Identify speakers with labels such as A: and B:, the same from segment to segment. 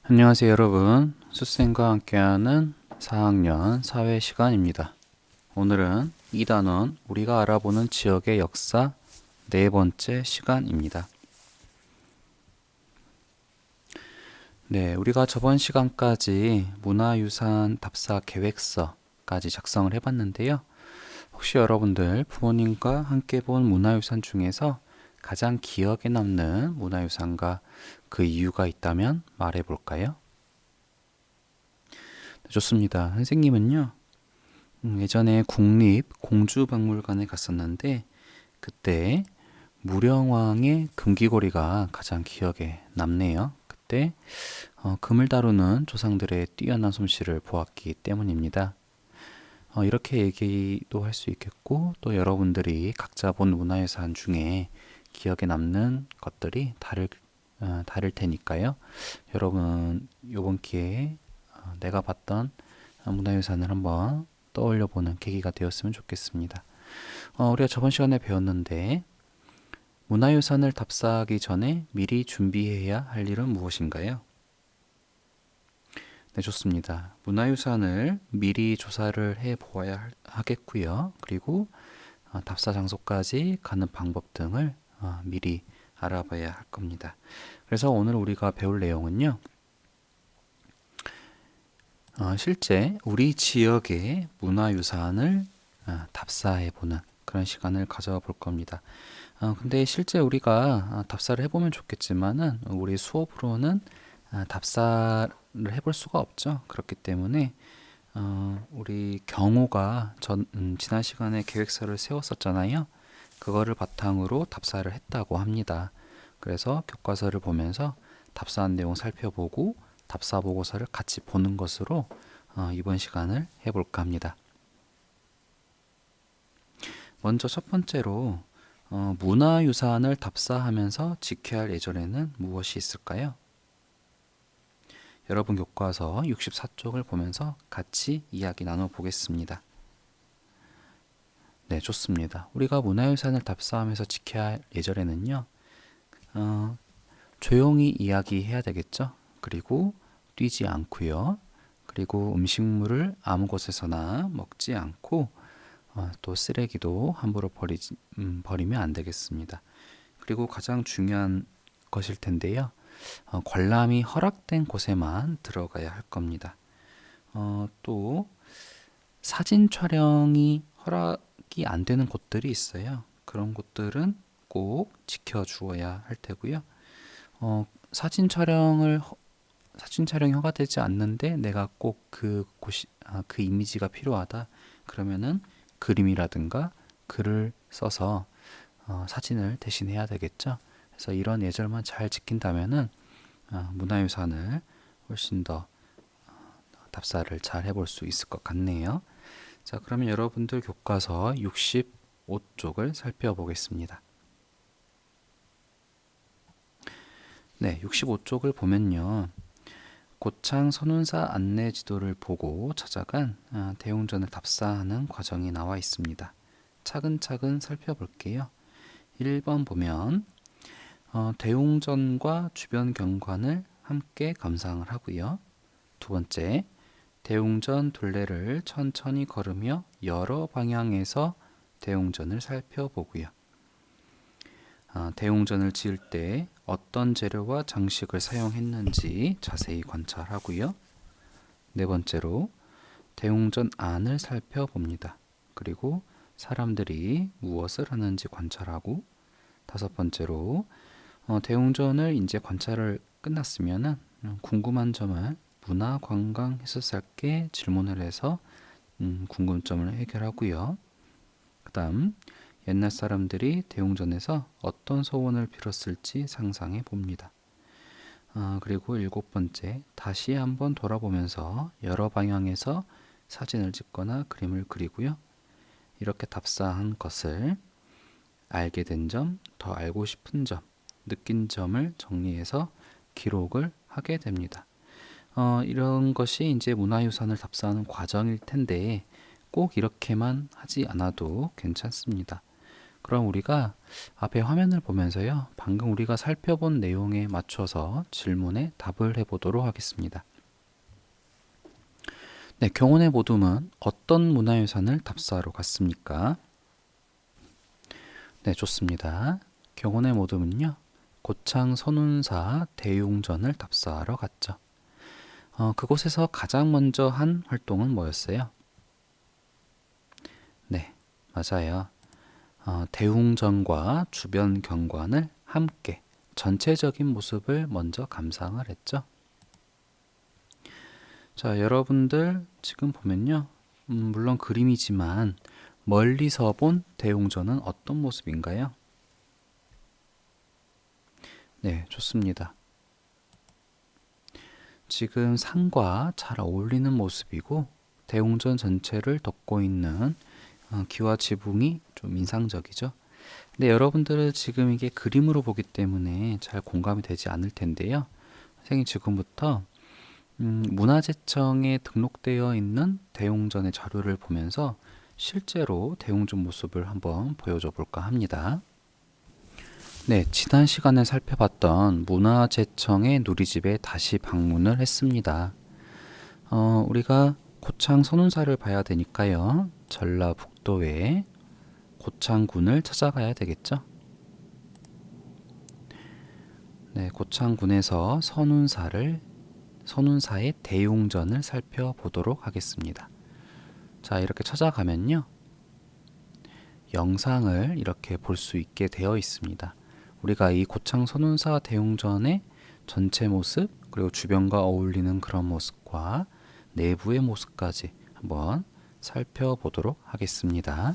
A: 안녕하세요 여러분. 수쌤과 함께하는 4학년 사회 시간입니다. 오늘은 2단원 우리가 알아보는 지역의 역사 네 번째 시간입니다. 네, 우리가 저번 시간까지 문화유산 답사 계획서까지 작성을 해봤는데요. 혹시 여러분들 부모님과 함께 본 문화유산 중에서 가장 기억에 남는 문화유산과 그 이유가 있다면 말해볼까요? 네, 좋습니다. 선생님은요, 예전에 국립공주박물관에 갔었는데 그때 무령왕의 금기고리가 가장 기억에 남네요. 그때 금을 다루는 조상들의 뛰어난 솜씨를 보았기 때문입니다. 이렇게 얘기도 할 수 있겠고 또 여러분들이 각자 본 문화유산 중에 기억에 남는 것들이 다를 테니까요. 여러분 이번 기회에 내가 봤던 문화유산을 한번 떠올려보는 계기가 되었으면 좋겠습니다. 우리가 저번 시간에 배웠는데 문화유산을 답사하기 전에 미리 준비해야 할 일은 무엇인가요? 네, 좋습니다. 문화유산을 미리 조사를 해 보아야 하겠고요. 그리고 답사 장소까지 가는 방법 등을 미리 알아봐야 할 겁니다. 그래서 오늘 우리가 배울 내용은요. 실제 우리 지역의 문화유산을 답사해 보는 그런 시간을 가져볼 겁니다. 근데 실제 우리가 답사를 해보면 좋겠지만은 우리 수업으로는 답사를 해볼 수가 없죠. 그렇기 때문에 우리 경호가 지난 시간에 계획서를 세웠었잖아요. 그거를 바탕으로 답사를 했다고 합니다. 그래서 교과서를 보면서 답사한 내용 살펴보고 답사 보고서를 같이 보는 것으로 이번 시간을 해볼까 합니다. 먼저 첫 번째로 문화유산을 답사하면서 지켜야 할 예절에는 무엇이 있을까요? 여러분 교과서 64쪽을 보면서 같이 이야기 나눠보겠습니다. 네, 좋습니다. 우리가 문화유산을 답사하면서 지켜야 할 예절에는요. 조용히 이야기해야 되겠죠. 그리고 뛰지 않고요. 그리고 음식물을 아무 곳에서나 먹지 않고 또 쓰레기도 함부로 버리면 안 되겠습니다. 그리고 가장 중요한 것일 텐데요. 관람이 허락된 곳에만 들어가야 할 겁니다. 또 사진 촬영이 허락이 안 되는 곳들이 있어요. 그런 곳들은 꼭 지켜주어야 할 테고요. 사진 촬영이 허가되지 않는데 내가 꼭 그 이미지가 필요하다. 그러면은 그림이라든가 글을 써서 사진을 대신해야 되겠죠. 그래서 이런 예절만 잘 지킨다면은 문화유산을 훨씬 더 답사를 잘 해볼 수 있을 것 같네요. 자, 그러면 여러분들 교과서 65쪽을 살펴보겠습니다. 네, 65쪽을 보면요. 고창 선운사 안내 지도를 보고 찾아간 대웅전을 답사하는 과정이 나와 있습니다. 차근차근 살펴볼게요. 1번 보면 대웅전과 주변 경관을 함께 감상을 하고요. 두 번째, 대웅전 둘레를 천천히 걸으며 여러 방향에서 대웅전을 살펴보고요. 대웅전을 지을 때 어떤 재료와 장식을 사용했는지 자세히 관찰하고요. 네 번째로 대웅전 안을 살펴봅니다. 그리고 사람들이 무엇을 하는지 관찰하고 다섯 번째로 대웅전을 이제 관찰을 끝났으면은 궁금한 점을 문화관광해설사께 질문을 해서 궁금점을 해결하고요. 그 다음 옛날 사람들이 대웅전에서 어떤 소원을 빌었을지 상상해 봅니다. 그리고 일곱 번째, 다시 한번 돌아보면서 여러 방향에서 사진을 찍거나 그림을 그리고요. 이렇게 답사한 것을 알게 된 점, 더 알고 싶은 점, 느낀 점을 정리해서 기록을 하게 됩니다. 이런 것이 이제 문화유산을 답사하는 과정일 텐데 꼭 이렇게만 하지 않아도 괜찮습니다. 그럼 우리가 앞에 화면을 보면서요, 방금 우리가 살펴본 내용에 맞춰서 질문에 답을 해보도록 하겠습니다. 네, 경운의 모둠은 어떤 문화유산을 답사하러 갔습니까? 네, 좋습니다. 경운의 모둠은요, 고창 선운사 대웅전을 답사하러 갔죠. 그곳에서 가장 먼저 한 활동은 뭐였어요? 네, 맞아요. 대웅전과 주변 경관을 함께 전체적인 모습을 먼저 감상을 했죠. 자, 여러분들 지금 보면요. 물론 그림이지만 멀리서 본 대웅전은 어떤 모습인가요? 네, 좋습니다. 지금 산과 잘 어울리는 모습이고 대웅전 전체를 덮고 있는 기와 지붕이 좀 인상적이죠. 근데 여러분들은 지금 이게 그림으로 보기 때문에 잘 공감이 되지 않을 텐데요. 선생님 지금부터 문화재청에 등록되어 있는 대웅전의 자료를 보면서 실제로 대웅전 모습을 한번 보여줘 볼까 합니다. 네, 지난 시간에 살펴봤던 문화재청의 누리집에 다시 방문을 했습니다. 우리가 고창 선운사를 봐야 되니까요. 전라북도의 고창군을 찾아가야 되겠죠. 네, 고창군에서 선운사의 대웅전을 살펴보도록 하겠습니다. 자, 이렇게 찾아가면요. 영상을 이렇게 볼 수 있게 되어 있습니다. 우리가 이 고창 선운사 대웅전의 전체 모습, 그리고 주변과 어울리는 그런 모습과 내부의 모습까지 한번 살펴보도록 하겠습니다.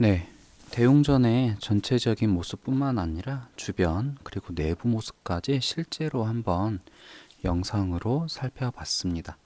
A: 네, 대웅전의 전체적인 모습뿐만 아니라 주변 그리고 내부 모습까지 실제로 한번 영상으로 살펴봤습니다.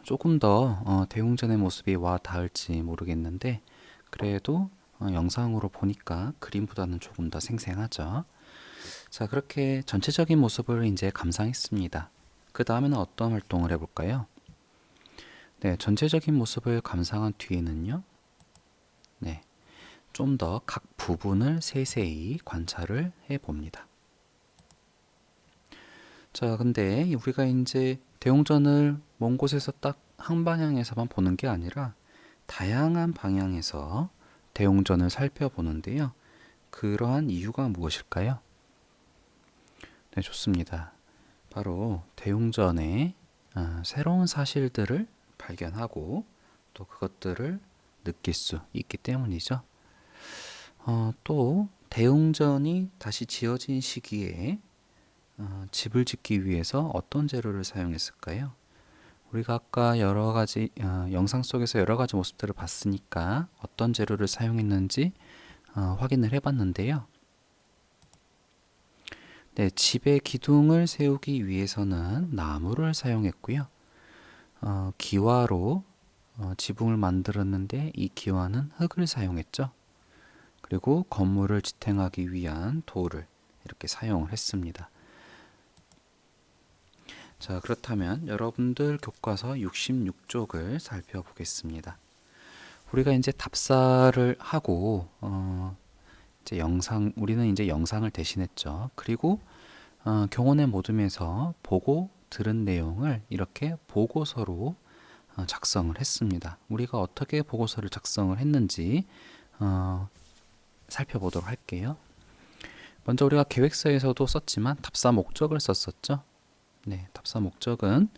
A: 조금 더 대웅전의 모습이 와 닿을지 모르겠는데 그래도 영상으로 보니까 그림보다는 조금 더 생생하죠. 자, 그렇게 전체적인 모습을 이제 감상했습니다. 그 다음에는 어떤 활동을 해볼까요? 네, 전체적인 모습을 감상한 뒤에는요. 네, 좀 더 각 부분을 세세히 관찰을 해봅니다. 자, 근데 우리가 이제 대웅전을 먼 곳에서 딱 한 방향에서만 보는 게 아니라 다양한 방향에서 대웅전을 살펴보는데요. 그러한 이유가 무엇일까요? 네, 좋습니다. 바로 대웅전의 새로운 사실들을 발견하고 또 그것들을 느낄 수 있기 때문이죠. 또 대웅전이 다시 지어진 시기에 집을 짓기 위해서 어떤 재료를 사용했을까요? 우리가 아까 여러 가지 영상 속에서 여러 가지 모습들을 봤으니까 어떤 재료를 사용했는지 확인을 해봤는데요. 네, 집의 기둥을 세우기 위해서는 나무를 사용했고요. 기와로 지붕을 만들었는데 이 기와는 흙을 사용했죠. 그리고 건물을 지탱하기 위한 돌을 이렇게 사용을 했습니다. 자, 그렇다면 여러분들 교과서 66쪽을 살펴보겠습니다. 우리가 이제 답사를 하고 이제 우리는 이제 영상을 대신했죠. 그리고 교원의 모둠에서 보고 들은 내용을 이렇게 보고서로 작성을 했습니다. 우리가 어떻게 보고서를 작성을 했는지 살펴보도록 할게요. 먼저 우리가 계획서에서도 썼지만 답사 목적을 썼었죠. 네, 답사 목적은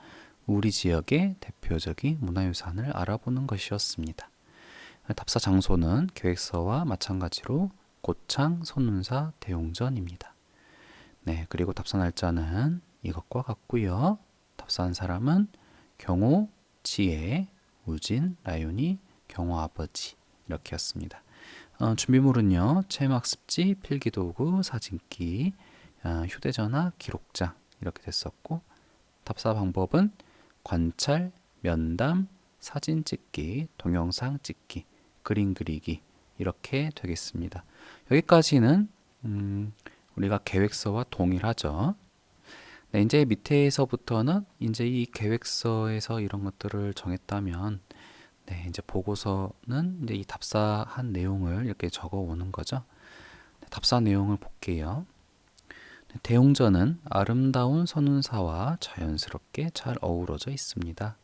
A: 우리 지역의 대표적인 문화유산을 알아보는 것이었습니다. 답사 장소는 계획서와 마찬가지로 고창 손운사 대웅전입니다. 네, 그리고 답사 날짜는 이것과 같고요. 답사한 사람은 경호, 지혜, 우진, 라윤이, 경호 아버지 이렇게였습니다. 준비물은요, 체험학습지, 필기도구, 사진기, 휴대전화, 기록장 이렇게 됐었고 답사 방법은 관찰, 면담, 사진 찍기, 동영상 찍기, 그림 그리기 이렇게 되겠습니다. 여기까지는 우리가 계획서와 동일하죠. 네, 이제 밑에서부터는 이제 이 계획서에서 이런 것들을 정했다면 네, 이제 보고서는 이제 이 답사한 내용을 이렇게 적어 오는 거죠. 네, 답사 내용을 볼게요. 대웅전은 아름다운 선운사와 자연스럽게 잘 어우러져 있습니다.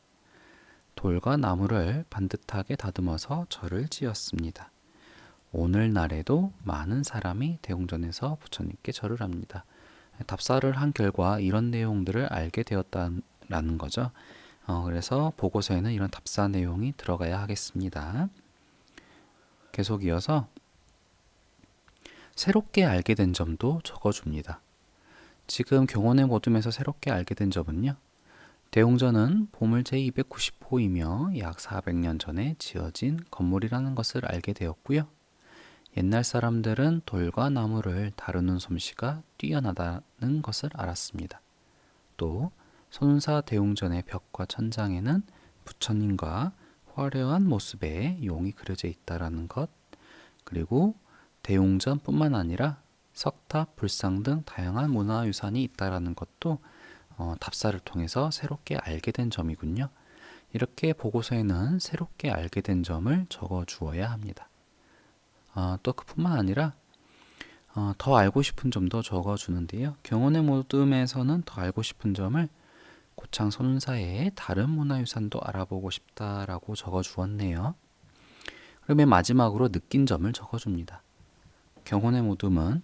A: 돌과 나무를 반듯하게 다듬어서 절을 지었습니다. 오늘날에도 많은 사람이 대웅전에서 부처님께 절을 합니다. 답사를 한 결과 이런 내용들을 알게 되었다라는 거죠. 그래서 보고서에는 이런 답사 내용이 들어가야 하겠습니다. 계속 이어서 새롭게 알게 된 점도 적어줍니다. 지금 경원의 모둠에서 새롭게 알게 된 점은요. 대웅전은 보물 제290호이며 약 400년 전에 지어진 건물이라는 것을 알게 되었고요. 옛날 사람들은 돌과 나무를 다루는 솜씨가 뛰어나다는 것을 알았습니다. 또 손운사 대웅전의 벽과 천장에는 부처님과 화려한 모습의 용이 그려져 있다라는 것, 그리고 대웅전뿐만 아니라 석탑, 불상 등 다양한 문화유산이 있다라는 것도 답사를 통해서 새롭게 알게 된 점이군요. 이렇게 보고서에는 새롭게 알게 된 점을 적어 주어야 합니다. 또 그뿐만 아니라 더 알고 싶은 점도 적어 주는데요. 경원의 모둠에서는 더 알고 싶은 점을 고창 손운사의 다른 문화유산도 알아보고 싶다라고 적어 주었네요. 그러면 마지막으로 느낀 점을 적어 줍니다. 경원의 모둠은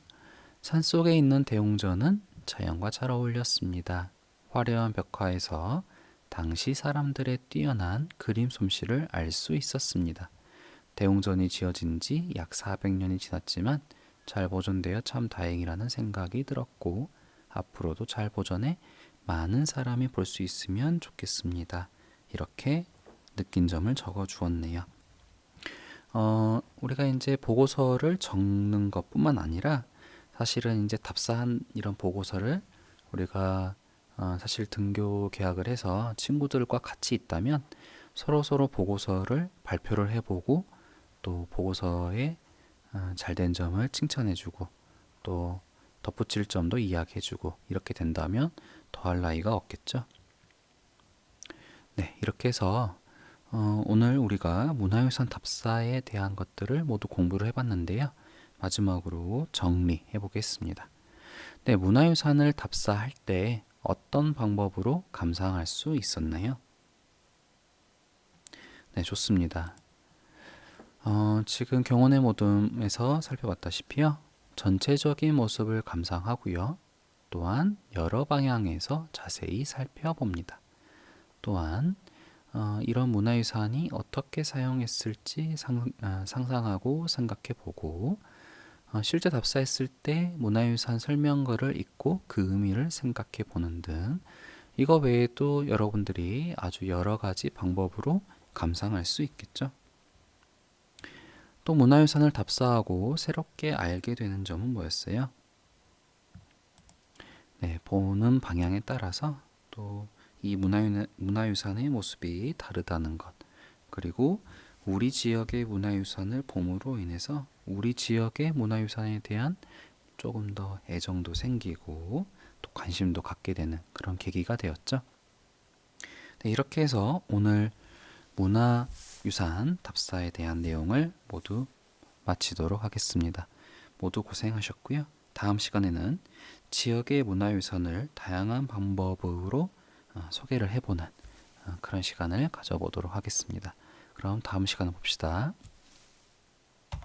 A: 산속에 있는 대웅전은 자연과 잘 어울렸습니다. 화려한 벽화에서 당시 사람들의 뛰어난 그림 솜씨를 알 수 있었습니다. 대웅전이 지어진 지 약 400년이 지났지만 잘 보존되어 참 다행이라는 생각이 들었고 앞으로도 잘 보존해 많은 사람이 볼 수 있으면 좋겠습니다. 이렇게 느낀 점을 적어 주었네요. 우리가 이제 보고서를 적는 것뿐만 아니라 사실은 이제 답사한 이런 보고서를 우리가 사실 등교 계약을 해서 친구들과 같이 있다면 서로 보고서를 발표를 해보고 또 보고서에 잘된 점을 칭찬해주고 또 덧붙일 점도 이야기해주고 이렇게 된다면 더할 나위가 없겠죠. 네, 이렇게 해서 오늘 우리가 문화유산 답사에 대한 것들을 모두 공부를 해봤는데요. 마지막으로 정리해 보겠습니다. 네, 문화유산을 답사할 때 어떤 방법으로 감상할 수 있었나요? 네, 좋습니다. 지금 경원의 모둠에서 살펴봤다시피요. 전체적인 모습을 감상하고요. 또한 여러 방향에서 자세히 살펴봅니다. 또한 이런 문화유산이 어떻게 사용했을지 상상하고 생각해 보고 실제 답사했을 때 문화유산 설명글을 읽고 그 의미를 생각해 보는 등 이거 외에도 여러분들이 아주 여러 가지 방법으로 감상할 수 있겠죠. 또 문화유산을 답사하고 새롭게 알게 되는 점은 뭐였어요? 네, 보는 방향에 따라서 또 이 문화유산의 모습이 다르다는 것, 그리고 우리 지역의 문화유산을 봄으로 인해서 우리 지역의 문화유산에 대한 조금 더 애정도 생기고 또 관심도 갖게 되는 그런 계기가 되었죠. 네, 이렇게 해서 오늘 문화유산 답사에 대한 내용을 모두 마치도록 하겠습니다. 모두 고생하셨고요. 다음 시간에는 지역의 문화유산을 다양한 방법으로 소개를 해보는 그런 시간을 가져보도록 하겠습니다. 그럼 다음 시간에 봅시다.